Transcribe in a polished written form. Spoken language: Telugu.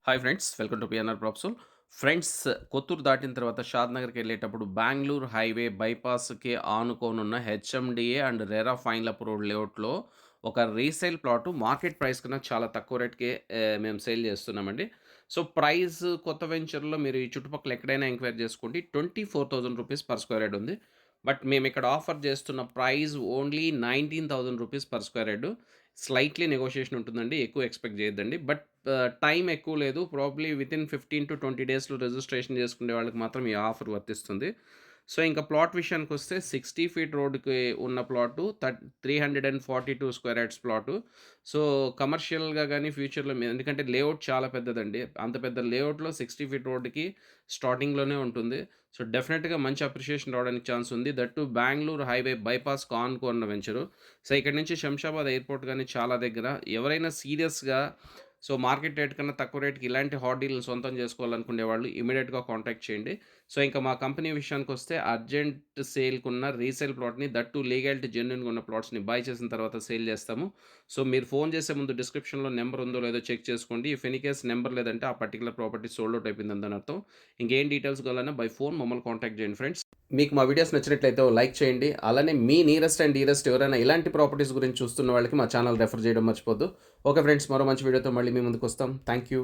Hi friends, welcome to PNR ప్రాప్సోల్. ఫ్రెండ్స్, కొత్తూరు దాటిన తర్వాత షాద్‌నగర్‌కి వెళ్ళేటప్పుడు బెంగుళూరు హైవే బైపాస్‌కి ఆనుకోనున్న హెచ్ఎండిఏ అండ్ రెరా ఫైన్‌లప్ రోడ్ లేఅవుట్‌లో ఒక రీసేల్ ప్లాటు మార్కెట్ ప్రైస్ కన్నా చాలా తక్కువ రేట్‌కే మేము సేల్ చేస్తున్నామండి. సో, ప్రైస్ కొత్త వెంచర్‌లో మీరు ఈ చుట్టుపక్కల ఎక్కడైనా ఎంక్వైరీ చేసుకోండి. రూ. 24,000 పర్ స్క్వేర్ యార్డ్ ఉంది. బట్ మేమిక్కడ ఆఫర్ చేస్తున్న ప్రైస్ ఓన్లీ రూ. 19,000 per square yard. Slightly negotiation ఉంటుందండి. ఎక్కువ ఎక్స్‌పెక్ట్ చేయొద్దండి. బట్ టైం ఎక్కువ లేదు. ప్రాబబ్లీ వితిన్ 15-20 డేస్‌లో రిజిస్ట్రేషన్ చేసుకునే వాళ్ళకి మాత్రం ఈ ఆఫర్ వర్తిస్తుంది. సో, ఇంకా ప్లాట్ విషయానికొస్తే 60 ఫీట్ రోడ్‌కి ఉన్న plot 342 square yards plot. So, కమర్షియల్‌గా గాని ఫ్యూచర్‌లో ఎందుకంటే లేఅవుట్ చాలా పెద్దదండి. అంత పెద్ద లేఅవుట్‌లో 60 ఫీట్ రోడ్‌కి స్టార్టింగ్‌లోనే ఉంటుంది. సో, డెఫినిట్‌గా మంచి అప్రిషియేషన్ రావడానికి ఛాన్స్ ఉంది. దట్ టూ బెంగుళూరు హైవే బైపాస్‌కి ఆనుకున్న వెంచరు. సో, ఇక్కడి నుంచి శంషాబాద్ ఎయిర్‌పోర్ట్ గాని చాలా దగ్గర. ఎవరైనా సీరియస్‌గా సో, మార్కెట్ రేట్ కన్నా తక్కువ రేట్‌కి ఇలాంటి హాట్ డీల్‌ని సొంతం చేసుకోవాలనుకునే వాళ్ళు ఇమ్మీడియేట్‌గా కాంటాక్ట్ చేయండి. సో, ఇంకా మా కంపెనీ విషయానికొస్తే అర్జెంట్ సేల్‌కున్న రీసేల్ ప్లాట్‌ని దట్ టూ లీగాలిటీ జెన్యూన్‌గా ఉన్న ప్లాట్స్‌ని బై చేసిన తర్వాత సేల్ చేస్తాము. సో, మీరు ఫోన్ చేసే ముందు డిస్క్రిప్షన్‌లో నంబర్ ఉందో లేదో చెక్ చేసుకోండి. ఇఫ్ ఎనీ కేస్ నంబర్ లేదంటే ఆ పర్టిక్యులర్ ప్రాపర్టీ సోల్డ్ ఔట్ అయిపోయిందని అర్థం. ఇంకేం డీటెయిల్స్ కావాలన్నా బై ఫోన్ మమ్మల్ని కాంటాక్ట్ చేయండి ఫ్రెండ్స్. మీకు మా వీడియోస్ నచ్చినట్లయితే ఓ లైక్ చేయండి. అలానే మీ నియరెస్ట్ అండ్ డియరెస్ట్ ఎవరైనా ఇలాంటి ప్రాపర్టీస్ గురించి చూస్తున్న వాళ్ళకి మా ఛానల్ రెఫర్ చేయడం మర్చిపోద్దు. ఓకే ఫ్రెండ్స్, మరో మంచి వీడియోతో మళ్ళీ మీ ముందుకొస్తాం. Thank you.